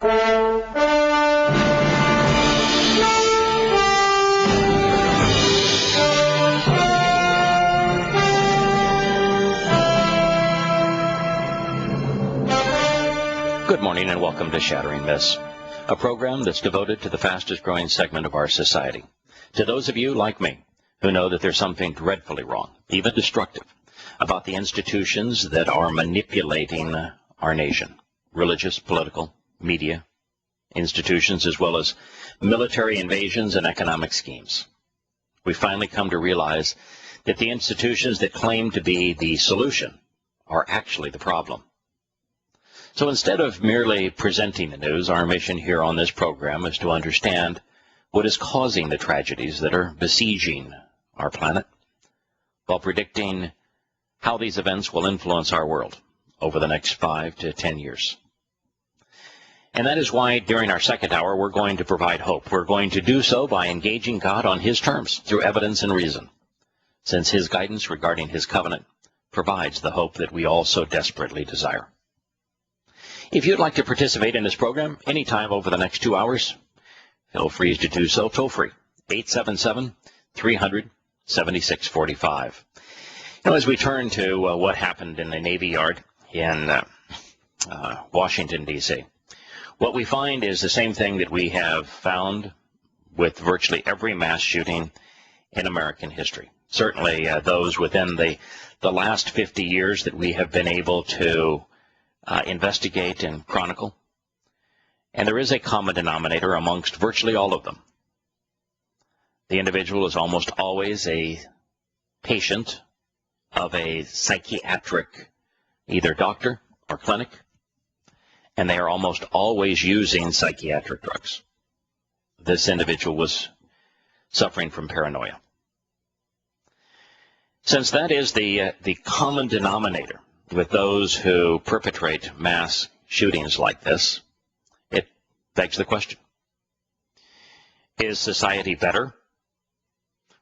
Good morning and welcome to Shattering Myths, a program that's devoted to the fastest growing segment of our society. To those of you like me who know that there's something dreadfully wrong, even destructive, about the institutions that are manipulating our nation, religious, political, media, institutions, as well as military invasions and economic schemes. We finally come to realize that the institutions that claim to be the solution are actually the problem. So instead of merely presenting the news, our mission here on this program is to understand what is causing the tragedies that are besieging our planet, while predicting how these events will influence our world over the next 5 to 10 years. And that is why during our second hour we're going to provide hope. We're going to do so by engaging God on His terms through evidence and reason, since His guidance regarding His covenant provides the hope that we all so desperately desire. If you'd like to participate in this program anytime over the next 2 hours, feel free to do so toll-free, 877-300-7645. As we turn to what happened in the Navy Yard in Washington, D.C., what we find is the same thing that we have found with virtually every mass shooting in American history. Certainly those within the last 50 years that we have been able to investigate and chronicle. And there is a common denominator amongst virtually all of them. The individual is almost always a patient of a psychiatric either doctor or clinic, and they are almost always using psychiatric drugs. This individual was suffering from paranoia. Since that is the common denominator with those who perpetrate mass shootings like this, it begs the question, is society better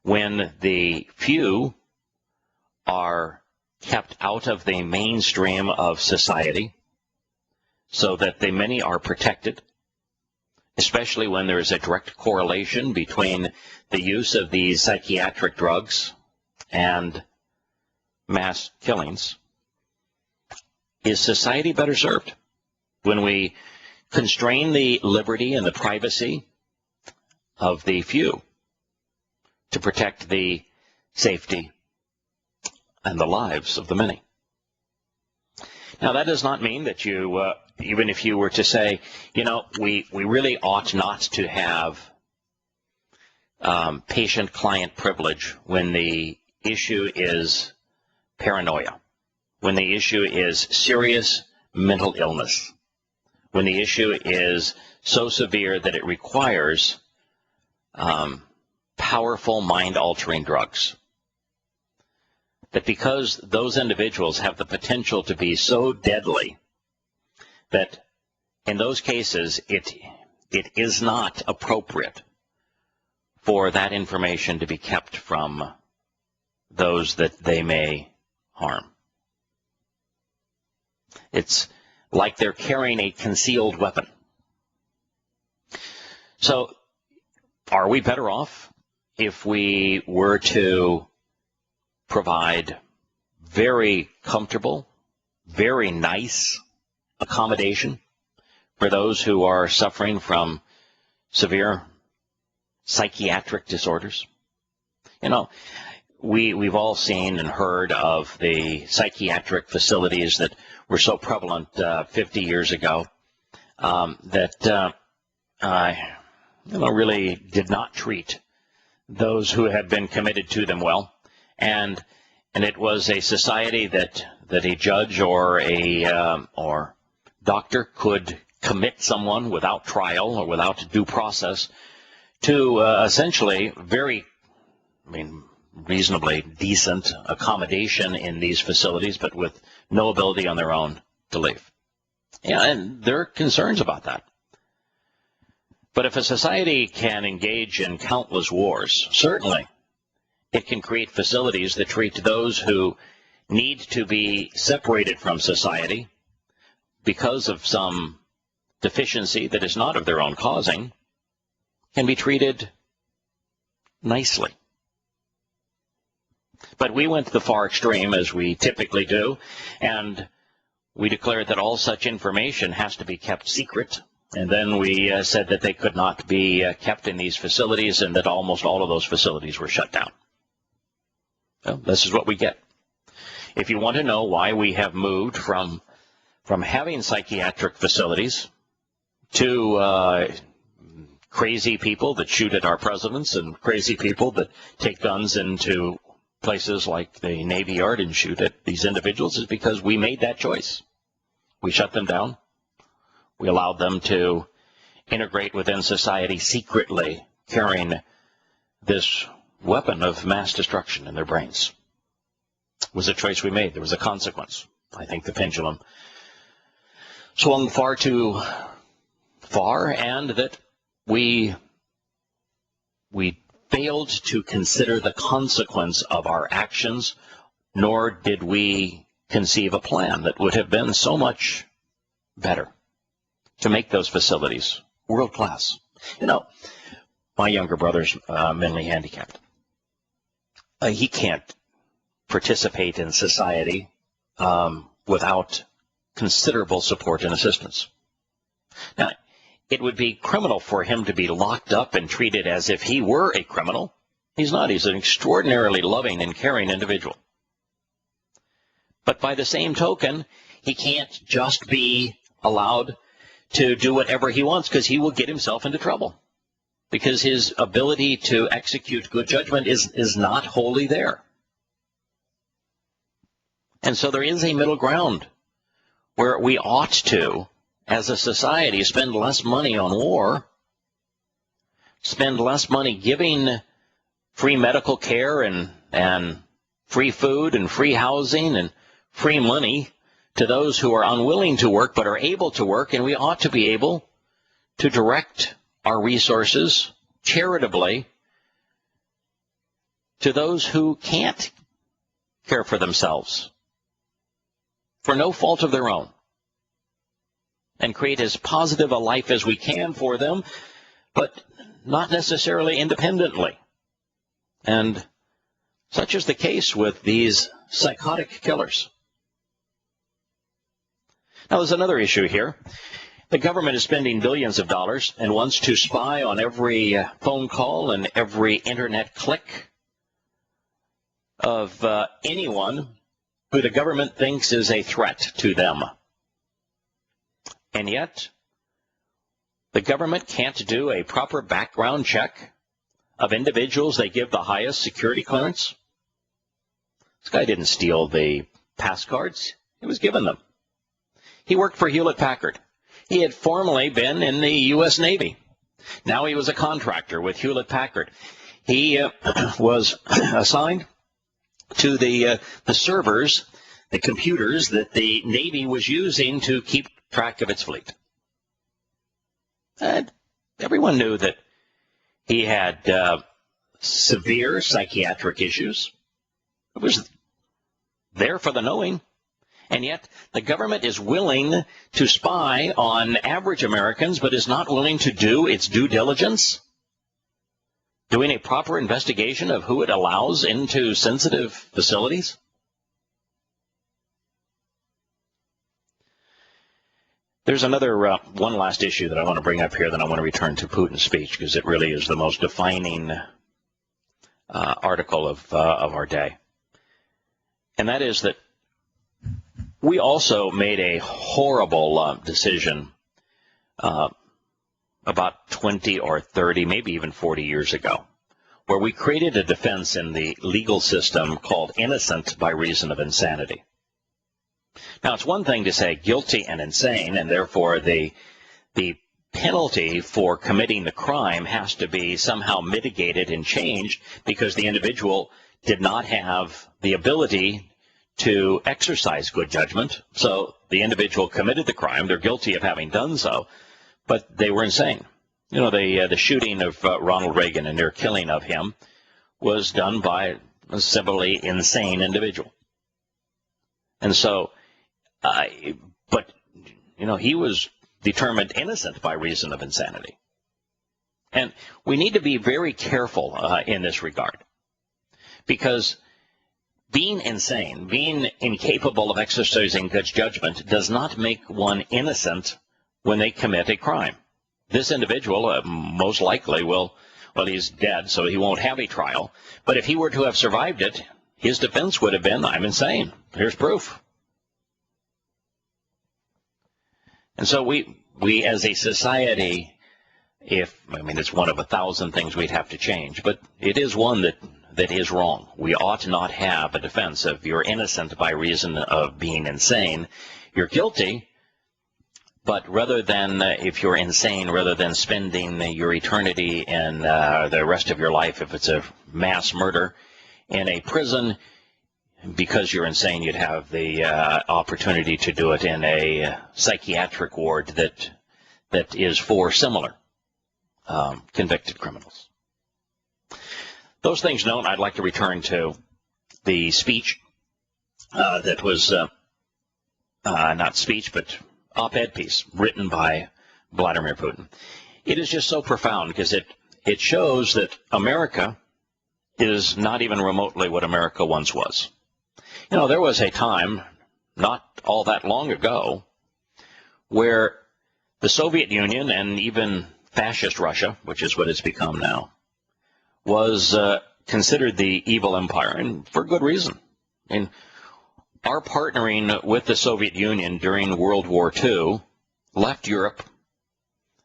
when the few are kept out of the mainstream of society so that the many are protected, especially when there is a direct correlation between the use of these psychiatric drugs and mass killings? Is society better served when we constrain the liberty and the privacy of the few to protect the safety and the lives of the many? Now, that does not mean that you, even if you were to say, we really ought not to have patient-client privilege when the issue is paranoia, when the issue is serious mental illness, when the issue is so severe that it requires powerful mind-altering drugs. That because those individuals have the potential to be so deadly that in those cases it is not appropriate for that information to be kept from those that they may harm. It's like they're carrying a concealed weapon. So, are we better off if we were to provide very comfortable, very nice accommodation for those who are suffering from severe psychiatric disorders? We've all seen and heard of the psychiatric facilities that were so prevalent 50 years ago that really did not treat those who had been committed to them well, and it was a society that a judge or a doctor could commit someone without trial or without due process to essentially reasonably decent accommodation in these facilities, but with no ability on their own to leave. Yeah, and there are concerns about that. But if a society can engage in countless wars, certainly it can create facilities that treat those who need to be separated from society because of some deficiency that is not of their own causing can be treated nicely. But we went to the far extreme, as we typically do, and we declared that all such information has to be kept secret. And then we said that they could not be kept in these facilities and that almost all of those facilities were shut down. Well, this is what we get. If you want to know why we have moved from having psychiatric facilities to crazy people that shoot at our presidents and crazy people that take guns into places like the Navy Yard and shoot at these individuals, is because we made that choice. We shut them down. We allowed them to integrate within society secretly, carrying this weapon of mass destruction in their brains. It was a choice we made. There was a consequence. I think the pendulum swung far too far, and that we failed to consider the consequence of our actions, nor did we conceive a plan that would have been so much better to make those facilities world class. You know, my younger brother's mentally handicapped. He can't participate in society without considerable support and assistance. Now, it would be criminal for him to be locked up and treated as if he were a criminal. He's not. He's an extraordinarily loving and caring individual. But by the same token, he can't just be allowed to do whatever he wants, because he will get himself into trouble, because his ability to execute good judgment is not wholly there. And so there is a middle ground where we ought to, as a society, spend less money on war, spend less money giving free medical care and free food and free housing and free money to those who are unwilling to work but are able to work, and we ought to be able to direct our resources charitably to those who can't care for themselves for no fault of their own, and create as positive a life as we can for them, but not necessarily independently. And such is the case with these psychotic killers. Now, there's another issue here. The government is spending billions of dollars and wants to spy on every phone call and every internet click of anyone who the government thinks is a threat to them. And yet, the government can't do a proper background check of individuals they give the highest security clearance. This guy didn't steal the pass cards. He was given them. He worked for Hewlett-Packard. He had formerly been in the U.S. Navy. Now he was a contractor with Hewlett-Packard. He was assigned to the servers, the computers that the Navy was using to keep track of its fleet. And everyone knew that he had severe psychiatric issues. It was there for the knowing. And yet the government is willing to spy on average Americans, but is not willing to do its due diligence, doing a proper investigation of who it allows into sensitive facilities. There's another one last issue that I want to bring up here, then I want to return to Putin's speech, because it really is the most defining article of our day. And that is that we also made a horrible decision about 20 or 30, maybe even 40 years ago, where we created a defense in the legal system called innocent by reason of insanity. Now, it's one thing to say guilty and insane, and therefore the penalty for committing the crime has to be somehow mitigated and changed because the individual did not have the ability to exercise good judgment. So the individual committed the crime. They're guilty of having done so, but they were insane. You know, the shooting of Ronald Reagan and their killing of him was done by a civilly insane individual. And so, but, you know, he was determined innocent by reason of insanity. And we need to be very careful in this regard, because being insane, being incapable of exercising good judgment, does not make one innocent when they commit a crime. This individual most likely well, he's dead, so he won't have a trial. But if he were to have survived it, his defense would have been, I'm insane. Here's proof. And so we as a society, it's one of 1,000 things we'd have to change, but it is one that is wrong. We ought not have a defense of you're innocent by reason of being insane. You're guilty, but rather than, if you're insane, rather than spending your eternity and the rest of your life, if it's a mass murder, in a prison, because you're insane, you'd have the opportunity to do it in a psychiatric ward that is for similar convicted criminals. Those things known, I'd like to return to the speech that was, not speech, but op-ed piece written by Vladimir Putin. It is just so profound because it shows that America is not even remotely what America once was. There was a time, not all that long ago, where the Soviet Union and even fascist Russia, which is what it's become now, was considered the evil empire, and for good reason. Our partnering with the Soviet Union during World War II left Europe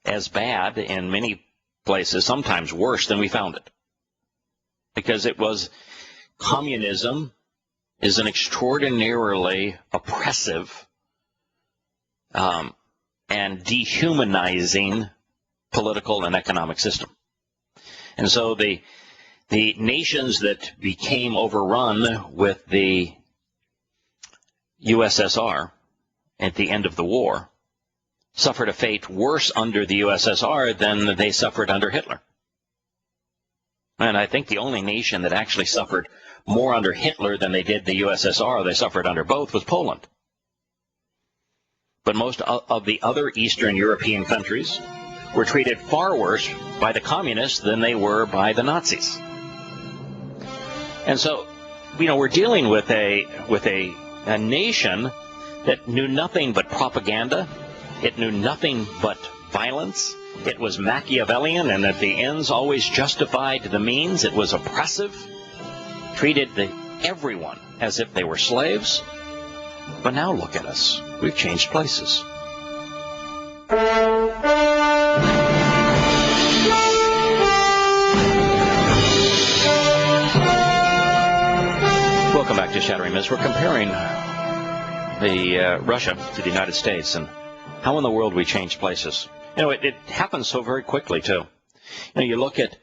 as bad in many places, sometimes worse than we found it. Because communism is an extraordinarily oppressive and dehumanizing political and economic system. And so the nations that became overrun with the USSR at the end of the war suffered a fate worse under the USSR than they suffered under Hitler. And I think the only nation that actually suffered more under Hitler than they did the USSR, they suffered under both, was Poland. But most of the other Eastern European countries were treated far worse by the communists than they were by the Nazis. And so, we're dealing with a nation that knew nothing but propaganda. It knew nothing but violence. It was Machiavellian, and at the ends always justified the means. It was oppressive, treated everyone as if they were slaves. But now look at us. We've changed places. Welcome back to Shattering Myths. We're comparing Russia to the United States and how in the world we changed places. It happens so very quickly, too. You look at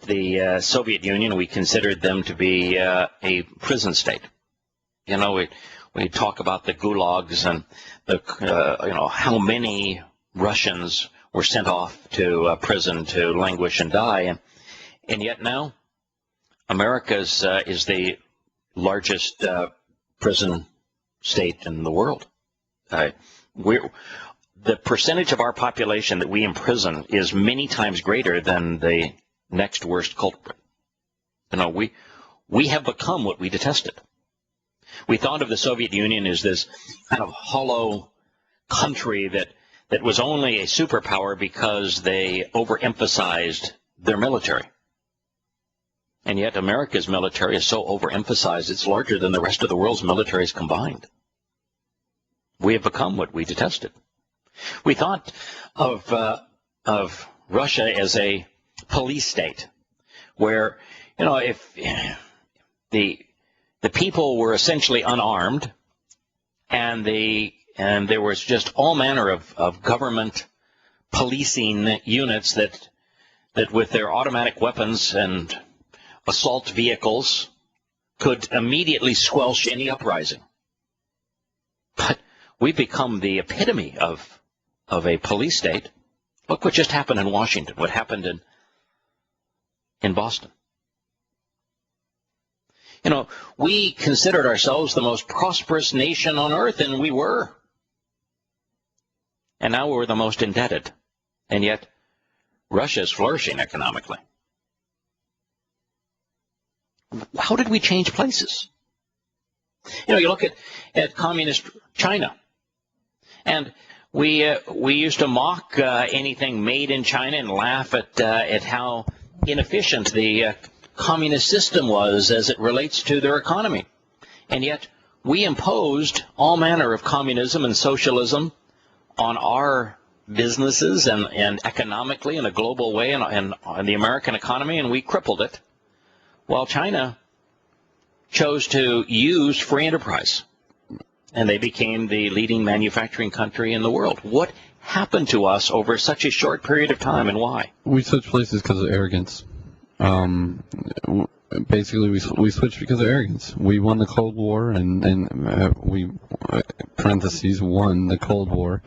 the Soviet Union, we considered them to be a prison state. We talk about the gulags and how many Russians were sent off to prison to languish and die, and yet now America is the largest prison state in the world. The percentage of our population that we imprison is many times greater than the next worst culprit. We have become what we detested. We thought of the Soviet Union as this kind of hollow country that was only a superpower because they overemphasized their military. And yet America's military is so overemphasized, it's larger than the rest of the world's militaries combined. We have become what we detested. We thought of Russia as a police state, where if the people were essentially unarmed, and there was just all manner of government policing units that with their automatic weapons and assault vehicles could immediately squelch any uprising. But we've become the epitome of a police state. Look what just happened in Washington, what happened in Boston. We considered ourselves the most prosperous nation on earth, and we were. and now we're the most indebted. And yet, Russia is flourishing economically. How did we change places? You know, you look at communist China, and we used to mock anything made in China and laugh at how inefficient the communist system was as it relates to their economy. And yet, we imposed all manner of communism and socialism on our businesses and economically in a global way and on the American economy, and we crippled it, while China chose to use free enterprise, and they became the leading manufacturing country in the world. What happened to us over such a short period of time, and why? We switched places because of arrogance. Basically, we switched because of arrogance. We won the Cold War, and we, parentheses, won the Cold War.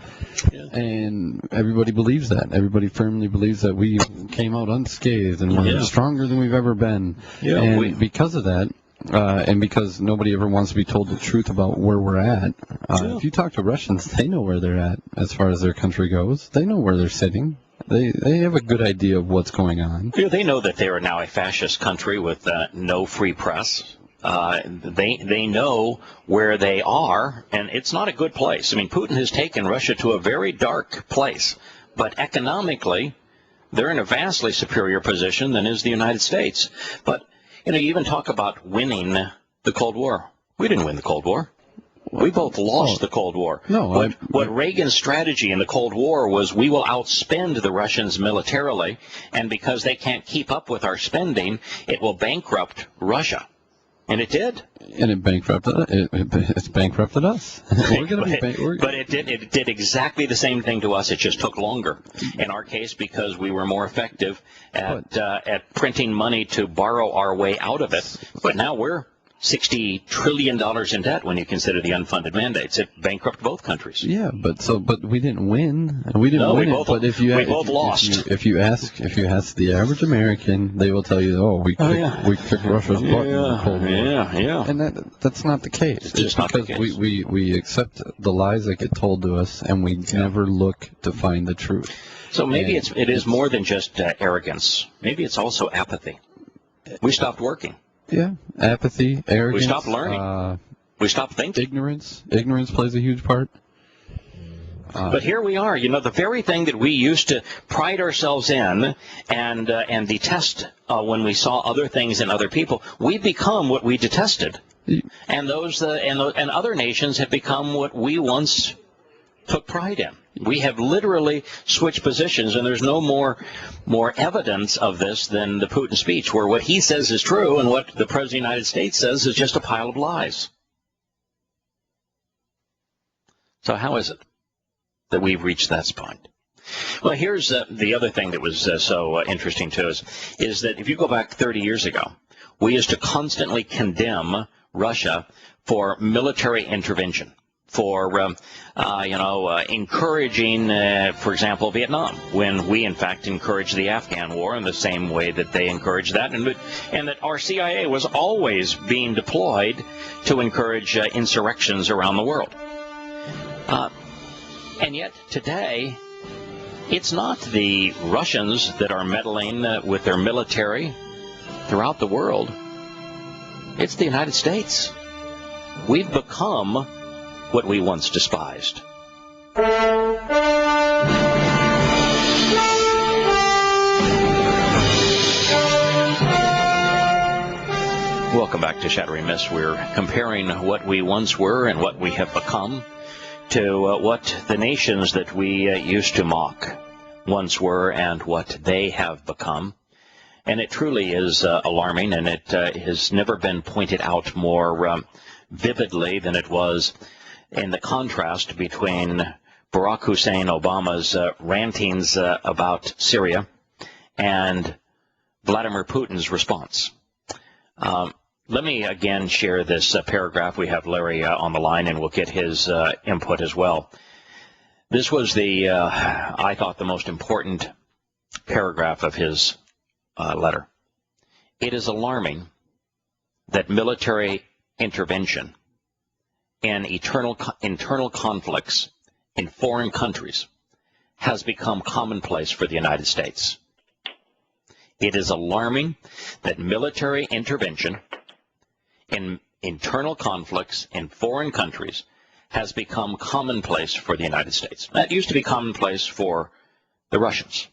Yeah. And everybody believes that. Everybody firmly believes that we came out unscathed and we're stronger than we've ever been. Yeah, and because of that, and because nobody ever wants to be told the truth about where we're at, if you talk to Russians, they know where they're at as far as their country goes. They know where they're sitting. They have a good idea of what's going on. Yeah, they know that they are now a fascist country with no free press. They know where they are, and it's not a good place. I mean, Putin has taken Russia to a very dark place, but economically, they're in a vastly superior position than is the United States. But you know, you even talk about winning the Cold War. We didn't win the Cold War. We both lost the Cold War. No, what Reagan's strategy in the Cold War was, we will outspend the Russians militarily, and because they can't keep up with our spending, it will bankrupt Russia. And it did. And it it's bankrupted us. But it did exactly the same thing to us. It just took longer. In our case, because we were more effective at printing money to borrow our way out of it. But now we're $60 trillion in debt when you consider the unfunded mandates. It bankrupted both countries. Yeah, but we didn't win. We didn't win. But we both lost. If you ask the average American, they will tell you, we kicked Russia's butt in the Cold War. Yeah. And that's not the case. It's just not the case. We accept the lies that get told to us, and we never look to find the truth. So maybe it is more than just arrogance. Maybe it's also apathy. We stopped working. Yeah, apathy, arrogance. We stopped learning. We stopped thinking. Ignorance plays a huge part. But here we are, you know, the very thing that we used to pride ourselves in and detest when we saw other things in other people, we become what we detested. And and other nations have become what we once took pride in. We have literally switched positions, and there's no more evidence of this than the Putin speech, where what he says is true and what the President of the United States says is just a pile of lies. So how is it that we've reached that point? Well, here's the other thing that was so interesting to us, is that if you go back 30 years ago, we used to constantly condemn Russia for military intervention, for encouraging, for example, Vietnam, when we, in fact, encouraged the Afghan war in the same way that they encouraged that, and that our CIA was always being deployed to encourage insurrections around the world. And yet, today, it's not the Russians that are meddling with their military throughout the world. It's the United States. We've become what we once despised. Welcome back to Shattering Myths. We're comparing what we once were and what we have become to what the nations that we used to mock once were and what they have become. And it truly is alarming, and it has never been pointed out more vividly than it was in the contrast between Barack Hussein Obama's rantings about Syria and Vladimir Putin's response. Let me again share this paragraph. We have Larry on the line, and we'll get his input as well. This was I thought, the most important paragraph of his letter. It is alarming that military intervention in internal conflicts in foreign countries has become commonplace for the United States. It is alarming that military intervention in internal conflicts in foreign countries has become commonplace for the United States. That used to be commonplace for the Russians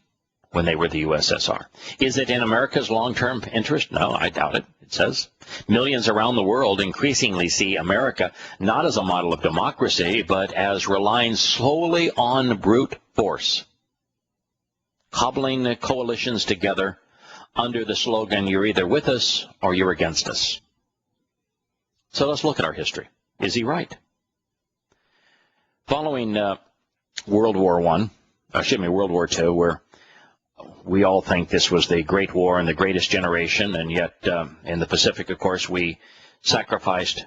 when they were the USSR. Is it in America's long-term interest? No, I doubt it. It says millions around the world increasingly see America not as a model of democracy, but as relying solely on brute force, cobbling coalitions together under the slogan, you're either with us or you're against us. So let's look at our history. Is he right? Following World War War II, where we all think this was the Great War and the greatest generation, and yet in the Pacific, of course, we sacrificed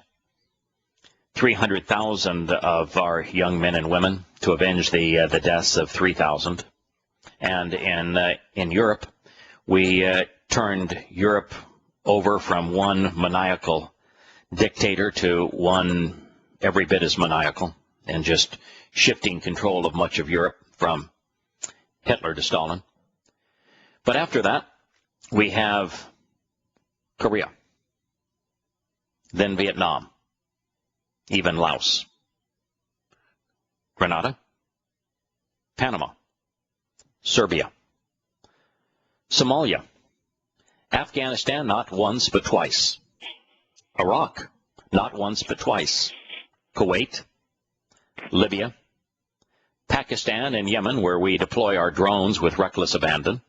300,000 of our young men and women to avenge the deaths of 3,000. And in Europe, we turned Europe over from one maniacal dictator to one every bit as maniacal, and just shifting control of much of Europe from Hitler to Stalin. But after that, we have Korea, then Vietnam, even Laos, Grenada, Panama, Serbia, Somalia, Afghanistan, not once but twice, Iraq, not once but twice, Kuwait, Libya, Pakistan and Yemen, where we deploy our drones with reckless abandon,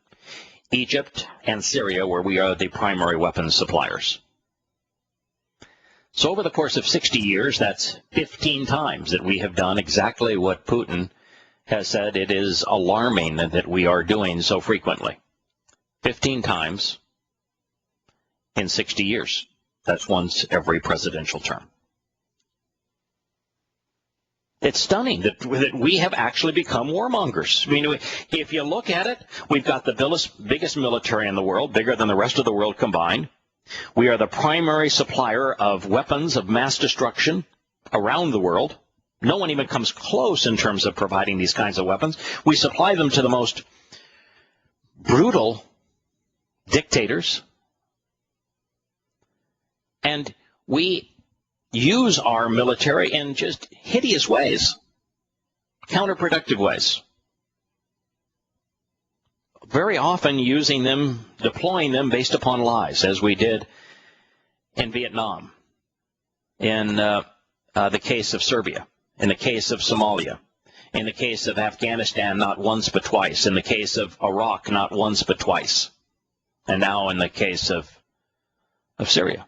Egypt and Syria, where we are the primary weapons suppliers. So over the course of 60 years, that's 15 times that we have done exactly what Putin has said it is alarming that we are doing so frequently. 15 times in 60 years. That's once every presidential term. It's stunning that we have actually become warmongers. I mean, if you look at it, we've got the biggest military in the world, bigger than the rest of the world combined. We are the primary supplier of weapons of mass destruction around the world. No one even comes close in terms of providing these kinds of weapons. We supply them to the most brutal dictators. And we use our military in just hideous ways, counterproductive ways. Very often using them, deploying them based upon lies, as we did in Vietnam, in the case of Serbia, in the case of Somalia, in the case of Afghanistan, not once but twice, in the case of Iraq, not once but twice, and now in the case of Syria.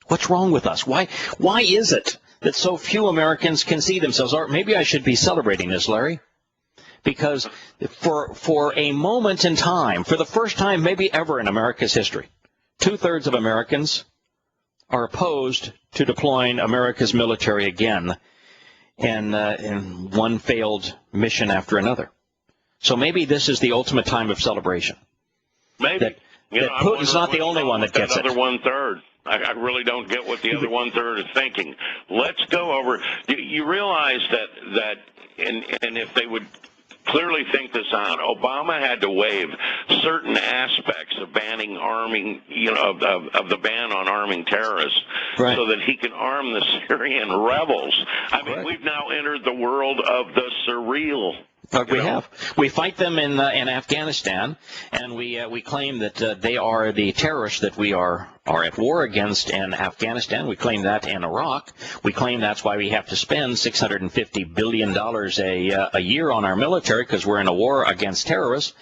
What's wrong with us? Why is it that so few Americans can see themselves? Or maybe I should be celebrating this, Larry, because for a moment in time, for the first time maybe ever in America's history, 2/3 of Americans are opposed to deploying America's military again in one failed mission after another. So maybe this is the ultimate time of celebration. Maybe. That Putin's not the only one that gets it. Other 1/3. I really don't get what the other 1/3 is thinking. Let's go over. You realize that and if they would clearly think this out, Obama had to waive certain aspects of banning arming, of the ban on arming terrorists, right, so that he can arm the Syrian rebels. I mean, we've now entered the world of the surreal. We have. We fight them in Afghanistan, and we claim that they are the terrorists that we are at war against in Afghanistan. We claim that in Iraq. We claim that's why we have to spend $650 billion a year on our military, because we're in a war against terrorists.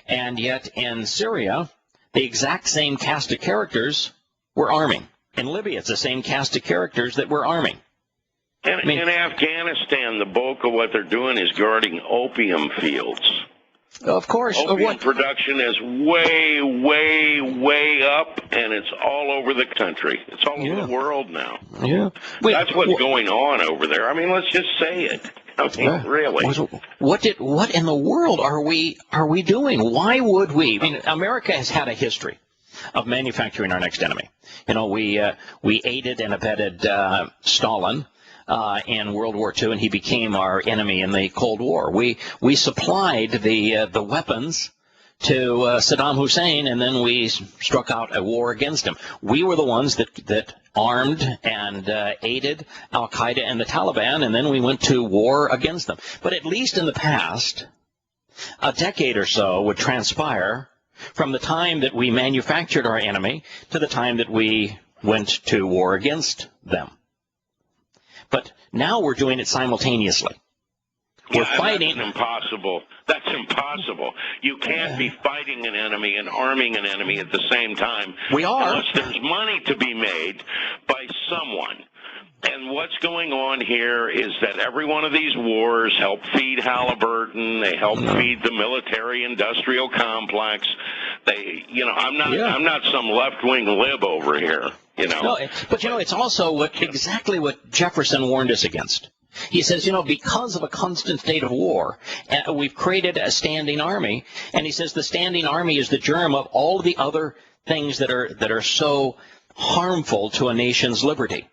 And yet in Syria, the exact same cast of characters we're arming. In Libya, it's the same cast of characters that we're arming. And in Afghanistan, the bulk of what they're doing is guarding opium fields. Of course. Opium production is way, way, way up, and it's all over the country. It's all over the world now. Yeah. That's what's going on over there. I mean, let's just say it. I mean, really. What in the world are we doing? Why would we? I mean, America has had a history of manufacturing our next enemy. We aided and abetted Stalin in World War II, and he became our enemy in the Cold War. We supplied the weapons to Saddam Hussein, and then we struck out a war against him. We were the ones that armed and aided al-Qaeda and the Taliban, and then we went to war against them. But at least in the past, a decade or so would transpire from the time that we manufactured our enemy to the time that we went to war against them. But now we're doing it simultaneously. We're fighting. That's impossible. That's impossible. You can't be fighting an enemy and arming an enemy at the same time. We are. Unless there's money to be made by someone. And what's going on here is that every one of these wars help feed Halliburton. They help feed the military-industrial complex. They, I'm not some left-wing lib over here. No, but it's also exactly what Jefferson warned us against. He says, because of a constant state of war, we've created a standing army, and he says the standing army is the germ of all the other things that are so harmful to a nation's liberty.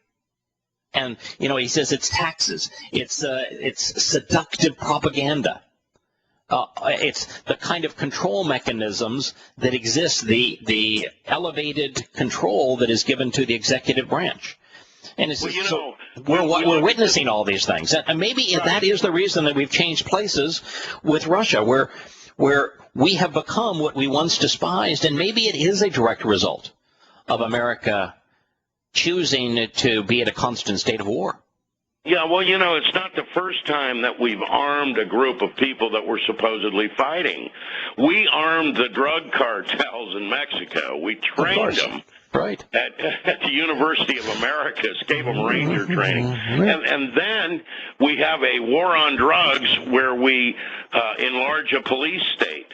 And he says it's taxes, it's seductive propaganda, it's the kind of control mechanisms that exist, the elevated control that is given to the executive branch. And it's, we're witnessing all these things. And maybe that is the reason that we've changed places with Russia, where we have become what we once despised, and maybe it is a direct result of America choosing to be in a constant state of war. Yeah, well, it's not the first time that we've armed a group of people that we're supposedly fighting. We armed the drug cartels in Mexico. We trained them. Right. At the University of Americas, gave them ranger training. And then we have a war on drugs where we enlarge a police state.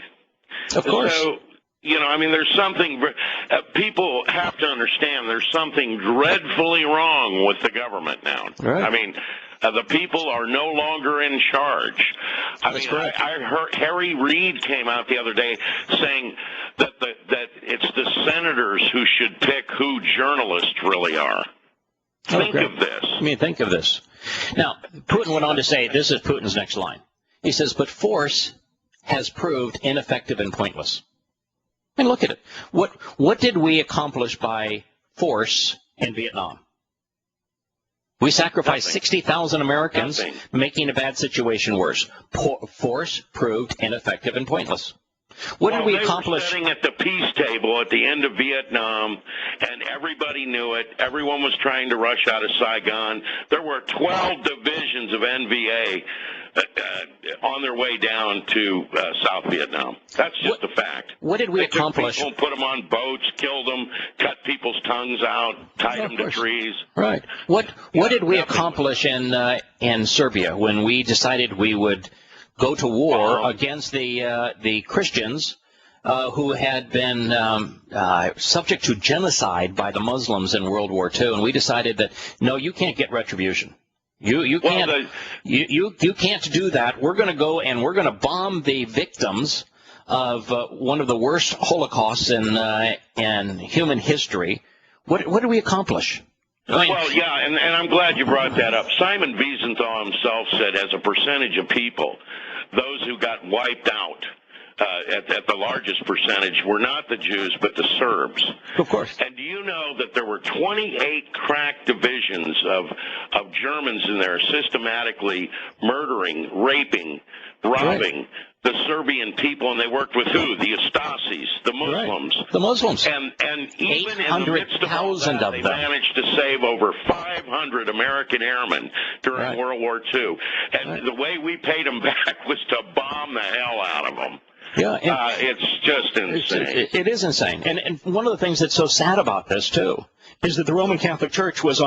Of course. So, there's something, people have to understand there's something dreadfully wrong with the government now. Right. The people are no longer in charge. I heard Harry Reid came out the other day saying that it's the senators who should pick who journalists really are. Think of this. Think of this. Now, Putin went on to say, this is Putin's next line. He says, but force has proved ineffective and pointless. And look at it. What did we accomplish by force in Vietnam? We sacrificed 60,000 Americans, making a bad situation worse. Force proved ineffective and pointless. What did we accomplish? They were sitting at the peace table at the end of Vietnam, and everybody knew it. Everyone was trying to rush out of Saigon. There were 12 divisions of NVA on their way down to South Vietnam. That's just a fact. What did we accomplish? People put them on boats, killed them, cut people's tongues out, tied them to trees. Right. What did we accomplish in Serbia when we decided we would go to war against the Christians who had been subject to genocide by the Muslims in World War II, and we decided that no, you can't get retribution. You can't you can't do that. We're going to go and we're going to bomb the victims of one of the worst Holocausts in human history. What did we accomplish? Well, yeah, and I'm glad you brought that up. Simon Wiesenthal himself said, as a percentage of people, those who got wiped out at the largest percentage were not the Jews, but the Serbs. Of course. And do you know that there were 28 crack divisions of Germans in there systematically murdering, raping, robbing the Serbian people, and they worked with who? The Ustasis, the Muslims. Right. The Muslims. And even in the midst of all that, they managed to save over 500 American airmen during World War II. And the way we paid them back was to bomb the hell out of them. Yeah, it's just insane. It is insane. And one of the things that's so sad about this, too, is that the Roman Catholic Church was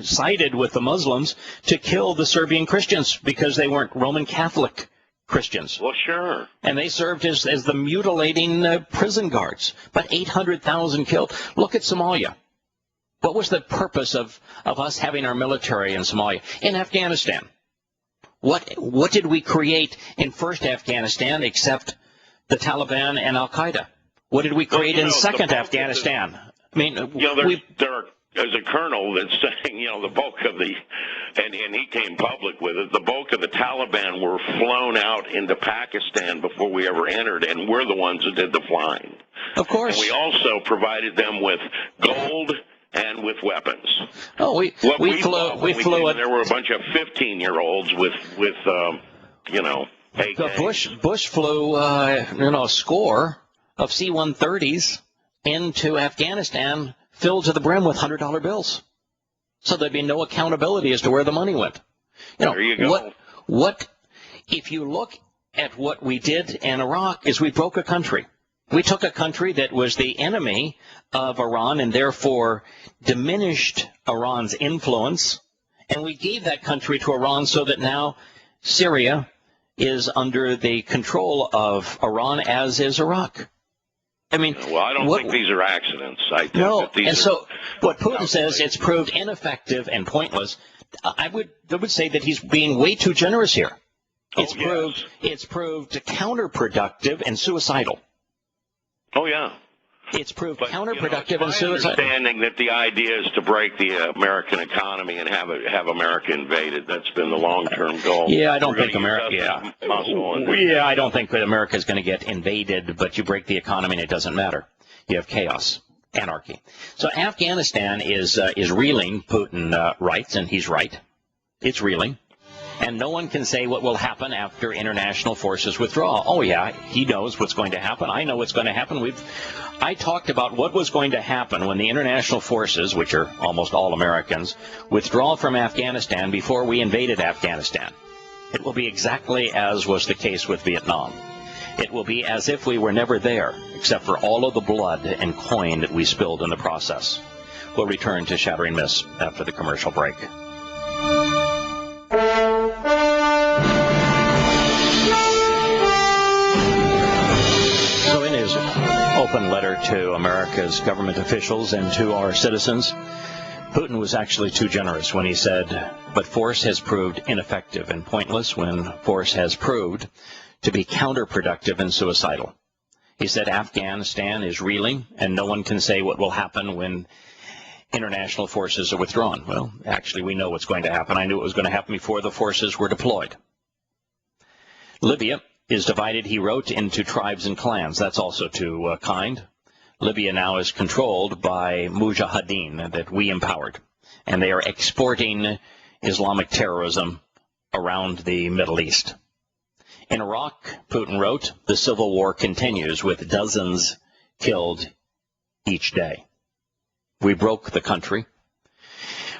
sided with the Muslims to kill the Serbian Christians because they weren't Roman Catholic Christians. Well, sure. And they served as the mutilating prison guards. But 800,000 killed. Look at Somalia. What was the purpose of us having our military in Somalia? In Afghanistan. What did we create in first Afghanistan except the Taliban and al-Qaeda? What did we create in second Afghanistan? There are there's a colonel that's saying, the bulk of the, and he came public with it, the bulk of the Taliban were flown out into Pakistan before we ever entered, and we're the ones that did the flying. Of course. And we also provided them with gold and with weapons. Oh, we flew. There were a bunch of 15-year-olds with AK. Bush flew, a score of C-130s into Afghanistan filled to the brim with $100 bills. So there'd be no accountability as to where the money went. There you go. What if you look at what we did in Iraq is we broke a country. We took a country that was the enemy of Iran and therefore diminished Iran's influence, and we gave that country to Iran so that now Syria is under the control of Iran, as is Iraq. I mean, well, I don't think these are accidents. I think no, these and so what Putin says, it's proved ineffective and pointless. I would say that he's being way too generous here. It's proved counterproductive and suicidal. Oh yeah. It's proved counterproductive and suicidal. Understanding that the idea is to break the American economy and have America invaded. That's been the long-term goal. Yeah, I don't think America. I don't think that America is going to get invaded. But you break the economy and it doesn't matter. You have chaos, anarchy. So Afghanistan is reeling. Putin writes, and he's right. It's reeling. And no one can say what will happen after international forces withdraw. Oh, yeah, he knows what's going to happen. I know what's going to happen. I talked about what was going to happen when the international forces, which are almost all Americans, withdraw from Afghanistan before we invaded Afghanistan. It will be exactly as was the case with Vietnam. It will be as if we were never there, except for all of the blood and coin that we spilled in the process. We'll return to Shattering Myths after the commercial break. So in his open letter to America's government officials and to our citizens, Putin was actually too generous when he said, but force has proved ineffective and pointless when force has proved to be counterproductive and suicidal. He said Afghanistan is reeling and no one can say what will happen when international forces are withdrawn. Well, actually, we know what's going to happen. I knew it was going to happen before the forces were deployed. Libya is divided, he wrote, into tribes and clans. That's also too kind. Libya now is controlled by mujahideen that we empowered, and they are exporting Islamic terrorism around the Middle East. In Iraq, Putin wrote, the civil war continues with dozens killed each day. We broke the country.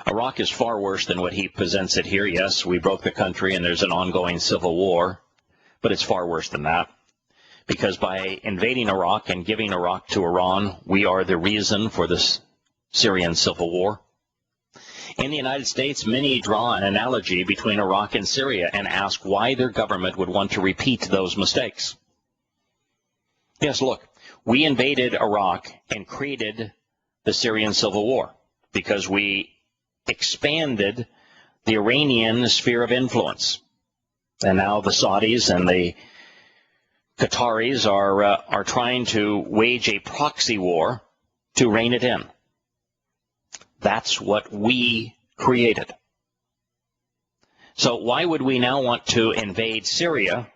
Iraq is far worse than what he presents it here. Yes, we broke the country and there's an ongoing civil war, but it's far worse than that. Because by invading Iraq and giving Iraq to Iran, we are the reason for this Syrian civil war. In the United States, many draw an analogy between Iraq and Syria and ask why their government would want to repeat those mistakes. Yes, look, we invaded Iraq and created the Syrian civil war because we expanded the Iranian sphere of influence. And now the Saudis and the Qataris are trying to wage a proxy war to rein it in. That's what we created. So why would we now want to invade Syria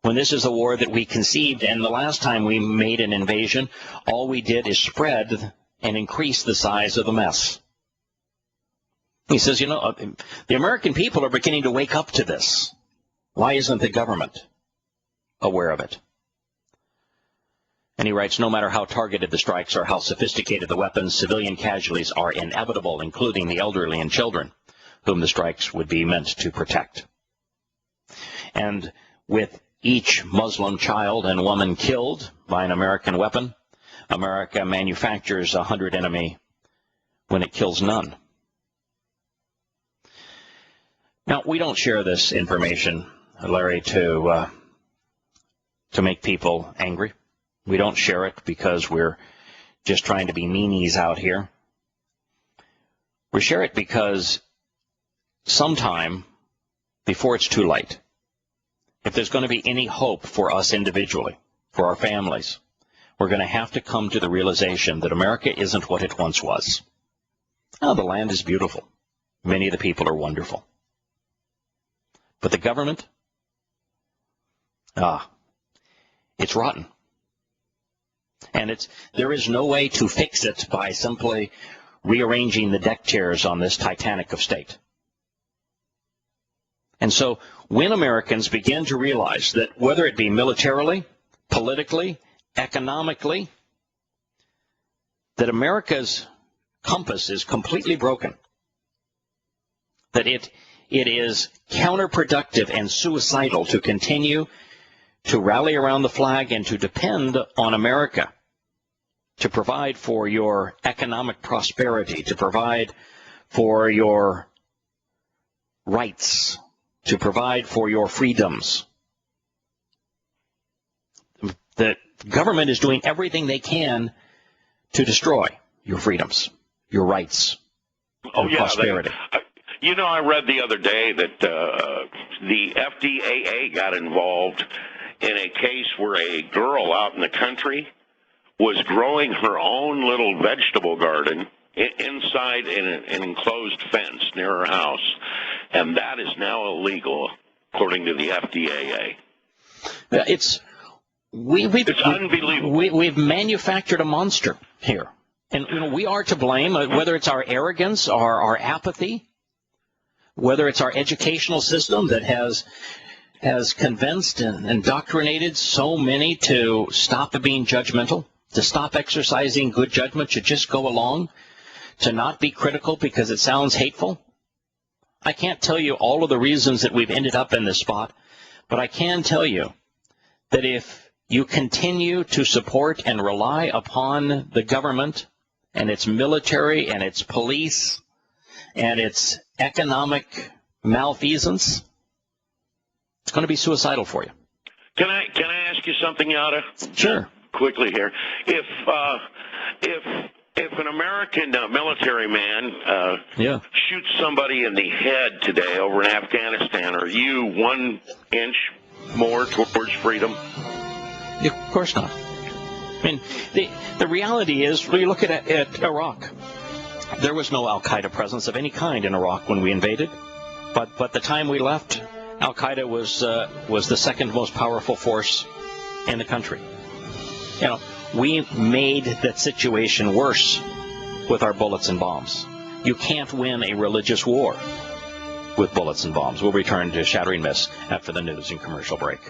when this is a war that we conceived, and the last time we made an invasion, all we did is spread and increase the size of the mess? He says, the American people are beginning to wake up to this. Why isn't the government aware of it? And he writes, no matter how targeted the strikes or how sophisticated the weapons, civilian casualties are inevitable, including the elderly and children, whom the strikes would be meant to protect. And with each Muslim child and woman killed by an American weapon, America manufactures 100 enemy when it kills none. Now, we don't share this information, Larry, to make people angry. We don't share it because we're just trying to be meanies out here. We share it because sometime before it's too late, if there's going to be any hope for us individually, for our families, we're going to have to come to the realization that America isn't what it once was. Oh, the land is beautiful. Many of the people are wonderful. But the government, it's rotten. And there is no way to fix it by simply rearranging the deck chairs on this Titanic of state. And so when Americans begin to realize that whether it be militarily, politically, economically, that America's compass is completely broken, that it is counterproductive and suicidal to continue to rally around the flag and to depend on America to provide for your economic prosperity, to provide for your rights, to provide for your freedoms. The government is doing everything they can to destroy your freedoms, your rights, prosperity. I read the other day that the FDAA got involved in a case where a girl out in the country was growing her own little vegetable garden inside an enclosed fence near her house, and that is now illegal, according to the FDAA. It's unbelievable. We've manufactured a monster here, and we are to blame, whether it's our arrogance or our apathy, whether it's our educational system that has convinced and indoctrinated so many to stop being judgmental, to stop exercising good judgment, to just go along, to not be critical because it sounds hateful. I can't tell you all of the reasons that we've ended up in this spot, but I can tell you that if you continue to support and rely upon the government and its military and its police and its economic malfeasance, it's going to be suicidal for you. Can I ask you something, Yada? Sure. Quickly here. If an American military man shoots somebody in the head today over in Afghanistan, are you 1 inch more towards freedom? Of course not. I mean, the reality is, when you look at Iraq, there was no al-Qaeda presence of any kind in Iraq when we invaded. But the time we left, al-Qaeda was the second most powerful force in the country. We made that situation worse with our bullets and bombs. You can't win a religious war with bullets and bombs. We'll return to Shattering Myths after the news and commercial break.